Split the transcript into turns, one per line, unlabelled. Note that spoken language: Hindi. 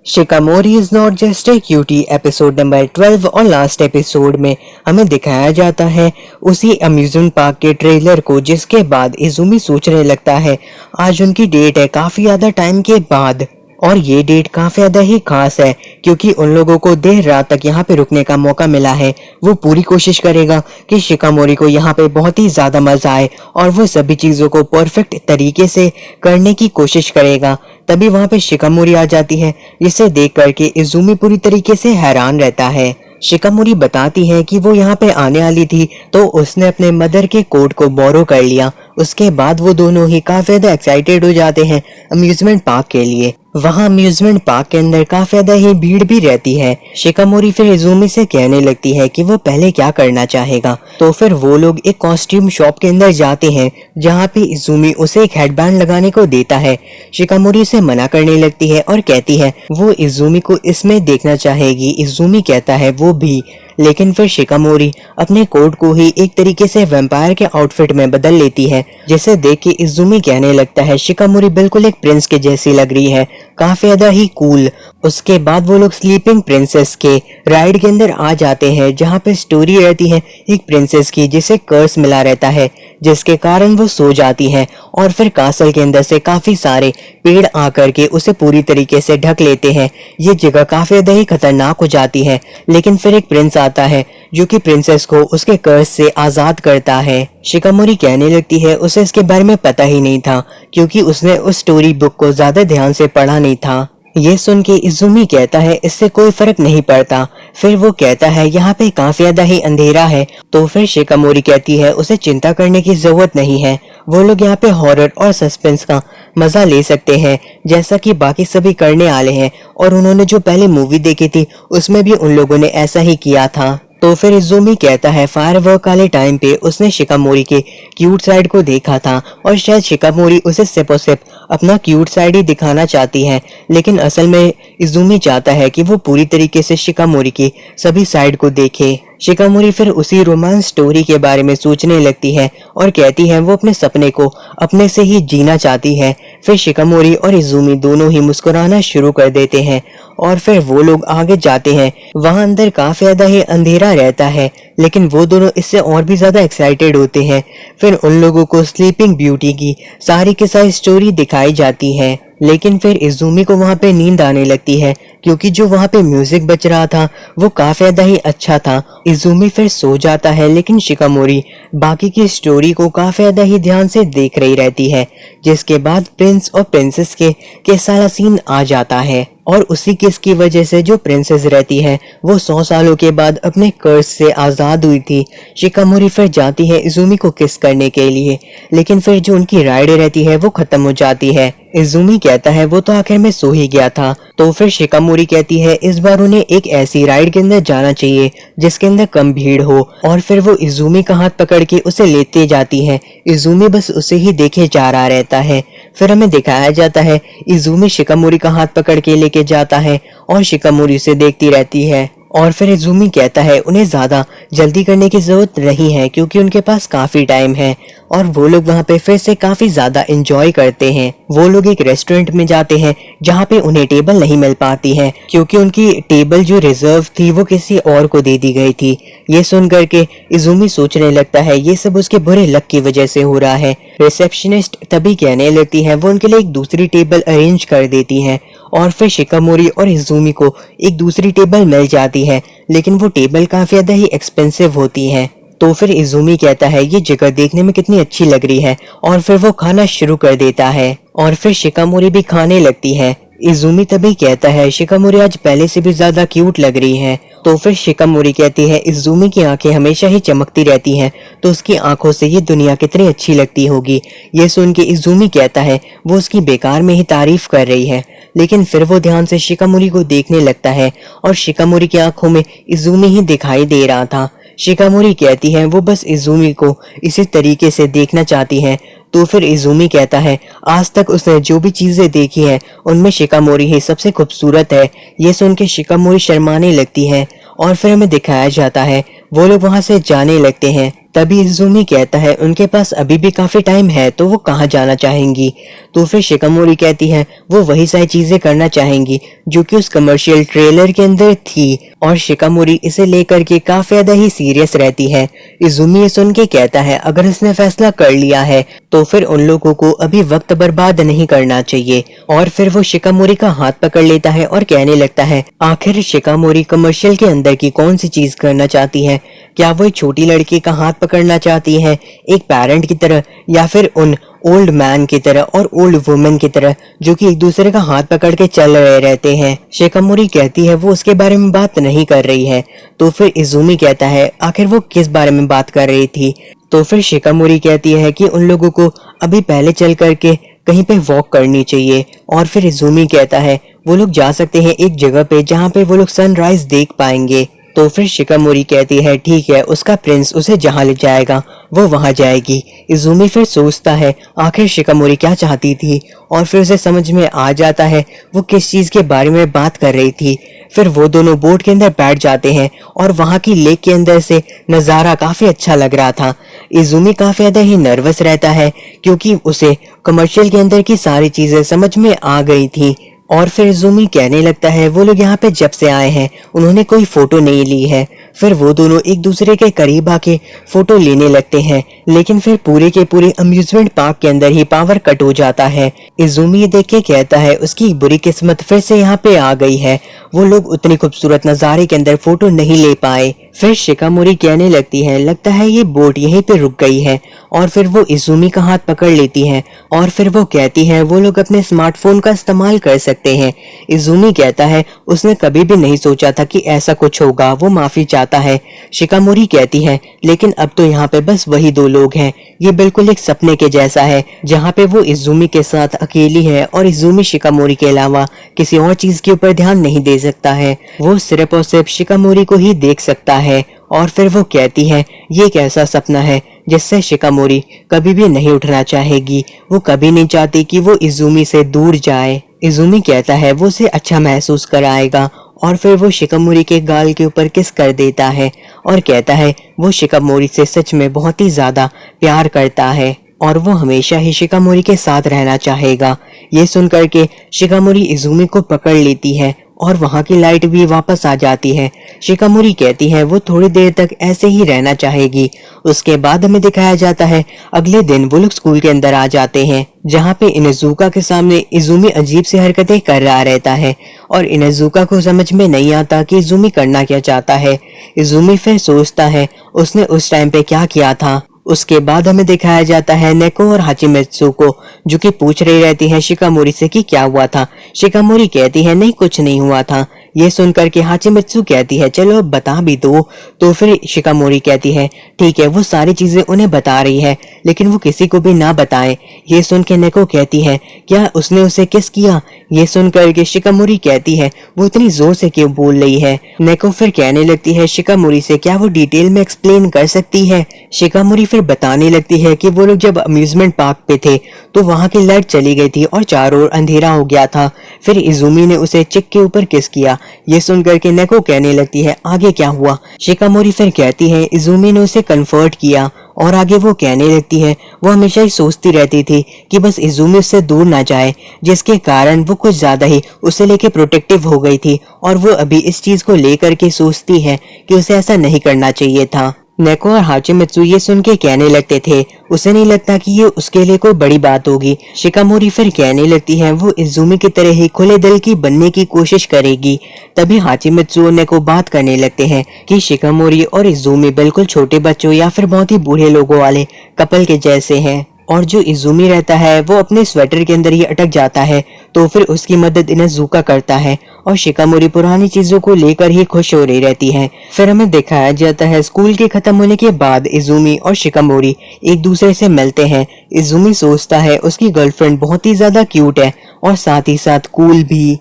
शिकामोरी is not just a cutie episode number 12 और लास्ट एपिसोड में हमें दिखाया जाता है उसी अम्यूजमेंट पार्क के ट्रेलर को, जिसके बाद इजुमी सोचने लगता है आज उनकी डेट है काफी ज्यादा टाइम के बाद। और ये डेट काफी ज्यादा ही खास है क्योंकि उन लोगों को देर रात तक यहाँ पे रुकने का मौका मिला है। वो पूरी कोशिश करेगा कि शिकामोरी को यहाँ पे बहुत ही ज्यादा मजा आए और वो सभी चीजों को परफेक्ट तरीके से करने की कोशिश करेगा। तभी वहाँ पे शिकामोरी आ जाती है, जिसे देख करके इजुमी पूरी तरीके से हैरान रहता है। शिकामोरी बताती है कि वो यहाँ पे आने वाली थी तो उसने अपने मदर के कोट को बोरो कर लिया। उसके बाद वो दोनों ही काफी ज्यादा एक्साइटेड हो जाते हैं अम्यूजमेंट पार्क के लिए। वहाँ अम्यूजमेंट पार्क के अंदर काफी ज्यादा ही भीड़ भी रहती है। शिकामोरी फिर इजुमी से कहने लगती है कि वो पहले क्या करना चाहेगा। तो फिर वो लोग एक कॉस्ट्यूम शॉप के अंदर जाते हैं जहाँ पे इजुमी उसे एक हेडबैंड लगाने को देता है। शिकामोरी उसे मना करने लगती है और कहती है वो इजुमी को इसमें देखना चाहेगी। इजुमी कहता है वो भी, लेकिन फिर शिकामोरी अपने कोट को ही एक तरीके से वैम्पायर के आउटफिट में बदल लेती है, जिसे देख के इजुमी कहने लगता है शिकामोरी बिल्कुल एक प्रिंस के जैसी लग रही है, काफी ज्यादा ही कूल। उसके बाद वो लोग स्लीपिंग प्रिंसेस के राइड के अंदर आ जाते हैं जहाँ पे स्टोरी रहती है एक प्रिंसेस की जिसे कर्स मिला रहता है, जिसके कारण वो सो जाती है। और फिर कासल के अंदर से काफी सारे पेड़ आकर के उसे पूरी तरीके से ढक लेते हैं। ये जगह काफी ज्यादा ही खतरनाक हो जाती है, लेकिन फिर एक प्रिंस आता है जो कि प्रिंसेस को उसके कर्ज से आजाद करता है। शिकामोरी कहने लगती है उसे इसके बारे में पता ही नहीं था क्योंकि उसने उस स्टोरी बुक को ज्यादा ध्यान से पढ़ा नहीं था। ये सुन के इजुमी कहता है इससे कोई फर्क नहीं पड़ता। फिर वो कहता है यहाँ पे काफी ज्यादा ही अंधेरा है। तो फिर शिकामोरी कहती है उसे चिंता करने की जरूरत नहीं है, वो लोग यहाँ पे हॉरर और सस्पेंस का मजा ले सकते हैं जैसा कि बाकी सभी करने वाले हैं। और उन्होंने जो पहले मूवी देखी थी उसमें भी उन लोगों ने ऐसा ही किया था। तो फिर इजुमी कहता है फायरवर्क वाले टाइम पे उसने शिकामोरी के क्यूट साइड को देखा था और शायद शिकामोरी उसे सिर्फ और सिर्फ अपना क्यूट साइड ही दिखाना चाहती है, लेकिन असल में इजुमी चाहता है कि वो पूरी तरीके से शिकामोरी की सभी साइड को देखे। शिकामोरी फिर उसी रोमांस स्टोरी के बारे में सोचने लगती है और कहती है वो अपने सपने को अपने से ही जीना चाहती है। फिर शिकामोरी और इजुमी दोनों ही मुस्कुराना शुरू कर देते हैं और फिर वो लोग आगे जाते हैं। वहां अंदर काफी ज्यादा ही अंधेरा रहता है, लेकिन वो दोनों इससे और भी ज्यादा एक्साइटेड होते हैं। फिर उन लोगों को स्लीपिंग ब्यूटी की सारी के सारी स्टोरी दिखाई जाती है, लेकिन फिर इजुमी को वहां पे नींद आने लगती है क्योंकि जो वहां पे म्यूजिक बज रहा था वो काफी ज्यादा ही अच्छा था। इजुमी फिर सो जाता है, लेकिन शिकामोरी बाकी की स्टोरी को काफी ज्यादा ही ध्यान से देख रही रहती है। जिसके बाद प्रिंस और प्रिंसेस के सारा सीन आ जाता है और उसी किस की वजह से जो प्रिंसेस रहती है वो 100 सालों के बाद अपने कर्ज से आजाद हुई थी। शिकामोरी फिर जाती है इजुमी को किस करने के लिए, लेकिन फिर जो उनकी राइड रहती है वो खत्म हो जाती है। इजुमी कहता है वो तो आखिर में सो ही गया था। तो फिर शिकामोरी कहती है इस बार उन्हें एक ऐसी राइड के अंदर जाना चाहिए जिसके अंदर कम भीड़ हो, और फिर वो इजुमी का हाथ पकड़ के उसे लेते जाती है। इजुमी बस उसे ही देखे जा रहा रहता है। फिर हमें दिखाया जाता है इजुमी शिकामोरी का हाथ पकड़ के लेके जाता है और शिकामोरी उसे देखती रहती है। और फिर इजुमी कहता है उन्हें ज्यादा जल्दी करने की जरूरत नहीं है क्योंकि उनके पास काफी टाइम है। और वो लोग वहाँ पे फिर से काफी ज्यादा एंजॉय करते हैं। वो लोग एक रेस्टोरेंट में जाते हैं जहाँ पे उन्हें टेबल नहीं मिल पाती है क्योंकि उनकी टेबल जो रिजर्व थी वो किसी और को दे दी गई थी। ये सुन करके इजुमी सोचने लगता है ये सब उसके बुरे लक की वजह से हो रहा है। रिसेप्शनिस्ट तभी कहने लगती है वो उनके लिए एक दूसरी टेबल अरेंज कर देती है और फिर शिकामोरी और इजुमी को एक दूसरी टेबल मिल जाती है, लेकिन वो टेबल काफी ज्यादा ही एक्सपेंसिव होती है। तो फिर इजुमी कहता है ये जगह देखने में कितनी अच्छी लग रही है और फिर वो खाना शुरू कर देता है और फिर शिकामोरी भी खाने लगती है। इजुमी तभी कहता है शिकामोरी आज पहले से भी ज्यादा क्यूट लग रही है। तो फिर शिकामोरी कहती है इजुमी की आंखें हमेशा ही चमकती रहती हैं, तो उसकी आंखों से ये दुनिया कितनी अच्छी लगती होगी। ये सुन के इजुमी कहता है वो उसकी बेकार में ही तारीफ कर रही है, लेकिन फिर वो ध्यान से शिकामोरी को देखने लगता है और शिकामोरी की आंखों में इजुमी ही दिखाई दे रहा था। शिकामोरी कहती है वो बस इजुमी को इसी तरीके से देखना चाहती है। तो फिर इजुमी कहता है आज तक उसने जो भी चीजें देखी हैं उनमें शिकामोरी ही सबसे खूबसूरत है। ये सुन के शिकामोरी शर्माने लगती है और फिर हमें दिखाया जाता है वो लोग वहां से जाने लगते हैं। तभी इज़ुमी कहता है उनके पास अभी भी काफी टाइम है, तो वो कहाँ जाना चाहेंगी। तो फिर शिकामोरी कहती है वो वही सारी चीजें करना चाहेंगी जो कि उस कमर्शियल ट्रेलर के अंदर थी, और शिकामोरी इसे लेकर के काफी ज्यादा ही सीरियस रहती है। इज़ुमी ये सुन के कहता है अगर उसने फैसला कर लिया है तो फिर उन लोगों को अभी वक्त बर्बाद नहीं करना चाहिए। और फिर वो शिकामोरी का हाथ पकड़ लेता है और कहने लगता है आखिर शिकामोरी कमर्शियल के अंदर की कौन सी चीज करना चाहती है। क्या वो एक छोटी लड़की का हाथ पकड़ना चाहती है एक पेरेंट की तरह, या फिर उन ओल्ड मैन की तरह और ओल्ड वुमेन की तरह जो कि एक दूसरे का हाथ पकड़ के चल रहे रहते हैं। शिकामोरी कहती है वो उसके बारे में बात नहीं कर रही है। तो फिर इज़ुमी कहता है आखिर वो किस बारे में बात कर रही थी। तो फिर शिकामोरी कहती है कि उन लोगों को अभी पहले चल करके कहीं पे वॉक करनी चाहिए। और फिर इज़ुमी कहता है वो लोग जा सकते हैं एक जगह पे जहाँ पे वो लोग सनराइज देख पाएंगे। तो फिर शिकामोरी कहती है ठीक है, उसका प्रिंस उसे जहाँ ले जाएगा वो वहां जाएगी। इज़ुमी फिर सोचता है आखिर शिकामोरी क्या चाहती थी, और फिर उसे समझ में आ जाता है वो किस चीज के बारे में बात कर रही थी। फिर वो दोनों बोट के अंदर बैठ जाते हैं और वहां की लेक के अंदर से नजारा काफी अच्छा लग रहा था। इज़ुमी काफी ज्यादा ही नर्वस रहता है क्योंकि उसे कमर्शियल के अंदर की सारी चीजें समझ में आ गई थी। और फिर इज़ुमी कहने लगता है वो लोग यहाँ पे जब से आए हैं उन्होंने कोई फोटो नहीं ली है। फिर वो दोनों एक दूसरे के करीब आके फोटो लेने लगते हैं, लेकिन फिर पूरे के पूरे अम्यूजमेंट पार्क के अंदर ही पावर कट हो जाता है। इज़ुमी ये देख के कहता है उसकी बुरी किस्मत फिर से यहाँ पे आ गई है, वो लोग उतनी खूबसूरत नजारे के अंदर फोटो नहीं ले पाए। फिर शिकामोरी कहने लगती है लगता है ये बोट यहीं पे रुक गई है, और फिर वो इज़ुमी का हाथ पकड़ लेती है और फिर वो कहती है वो लोग अपने स्मार्टफोन का इस्तेमाल कर सकते हैं। इज़ुमी कहता है उसने कभी भी नहीं सोचा था कि ऐसा कुछ होगा, वो माफी चाहता है। शिकामोरी कहती है लेकिन अब तो यहाँ पे बस वही दो लोग हैं, ये बिल्कुल एक सपने के जैसा है जहाँ पे वो इज़ुमी के साथ अकेली है और इज़ुमी शिकामोरी के अलावा किसी और चीज के ऊपर ध्यान नहीं दे सकता है, वो सिर्फ और सिर्फ शिकामोरी को ही देख सकता है। और फिर वो कहती है ये एक ऐसा सपना है जिससे शिकामोरी कभी भी नहीं उठना चाहेगी, वो कभी नहीं चाहती कि वो इज़ुमी से दूर जाए। इज़ुमी कहता है वो उसे अच्छा महसूस कराएगा, और फिर वो शिकामोरी के गाल के ऊपर किस कर देता है और कहता है वो शिकामोरी से सच में बहुत ही ज्यादा प्यार करता है और वो हमेशा ही शिकामोरी के साथ रहना चाहेगा। ये सुनकर के शिकामोरी इज़ुमी को पकड़ लेती है और वहां की लाइट भी वापस आ जाती है। शिकामोरी कहती है वो थोड़ी देर तक ऐसे ही रहना चाहेगी। उसके बाद हमें दिखाया जाता है अगले दिन वो लोग स्कूल के अंदर आ जाते हैं जहाँ पे इनेजुका के सामने इज़ुमी अजीब सी हरकतें कर रहा रहता है और इनेजुका को समझ में नहीं आता कि इज़ुमी करना क्या चाहता है। इज़ुमी फिर सोचता है उसने उस टाइम पे क्या किया था। उसके बाद हमें दिखाया जाता है नेको और हाचिमित्सु को जो कि पूछ रही रहती है शिकामोरी से कि क्या हुआ था। शिकामोरी कहती है नहीं कुछ नहीं हुआ था। ये सुनकर के हाचिमित्सु कहती है चलो अब बता भी दो। तो फिर शिकामोरी कहती है ठीक है, वो सारी चीजें उन्हें बता रही है लेकिन वो किसी को भी ना बताए। ये सुन के नेको कहती है क्या उसने उसे किस किया। ये सुनकर के शिकामोरी कहती है वो इतनी जोर से क्यों बोल रही है। नेको फिर कहने लगती है शिकामोरी से क्या वो डिटेल में एक्सप्लेन कर सकती है। शिकामोरी फिर बताने लगती है कि वो लोग जब अम्यूजमेंट पार्क पे थे तो वहां की लाइट चली गई थी और चारों ओर अंधेरा हो गया था। फिर इज़ुमी ने उसे चिक के ऊपर किस किया। ये सुनकर के नेको कहने लगती है आगे क्या हुआ। शिकामोरी फिर कहती है इज़ुमी ने उसे कन्फर्ट किया, और आगे वो कहने लगती है वो हमेशा ही सोचती रहती थी कि बस इज़ुमी उससे दूर ना जाए, जिसके कारण वो कुछ ज्यादा ही उसे लेके प्रोटेक्टिव हो गई थी और वो अभी इस चीज को लेकर के सोचती है कि उसे ऐसा नहीं करना चाहिए था। नेको और हाचिमित्सु ये सुन के कहने लगते थे उसे नहीं लगता कि ये उसके लिए कोई बड़ी बात होगी। शिकामोरी फिर कहने लगती है वो इज़ुमी की तरह ही खुले दिल की बनने की कोशिश करेगी। तभी हाचिमित्सु और नेको बात करने लगते हैं कि शिकामोरी और इज़ुमी बिल्कुल छोटे बच्चों या फिर बहुत ही बूढ़े लोगों वाले कपल के जैसे हैं, और जो इज़ुमी रहता है वो अपने स्वेटर के अंदर ही अटक जाता है तो फिर उसकी मदद इनेजुका करता है और शिकामोरी पुरानी चीजों को लेकर ही खुश हो रही रहती है। फिर हमें दिखाया जाता है स्कूल के खत्म होने के बाद इज़ुमी और शिकामोरी एक दूसरे से मिलते हैं। इज़ुमी सोचता है उसकी गर्लफ्रेंड बहुत ही ज्यादा क्यूट है और साथ ही साथ कूल भी।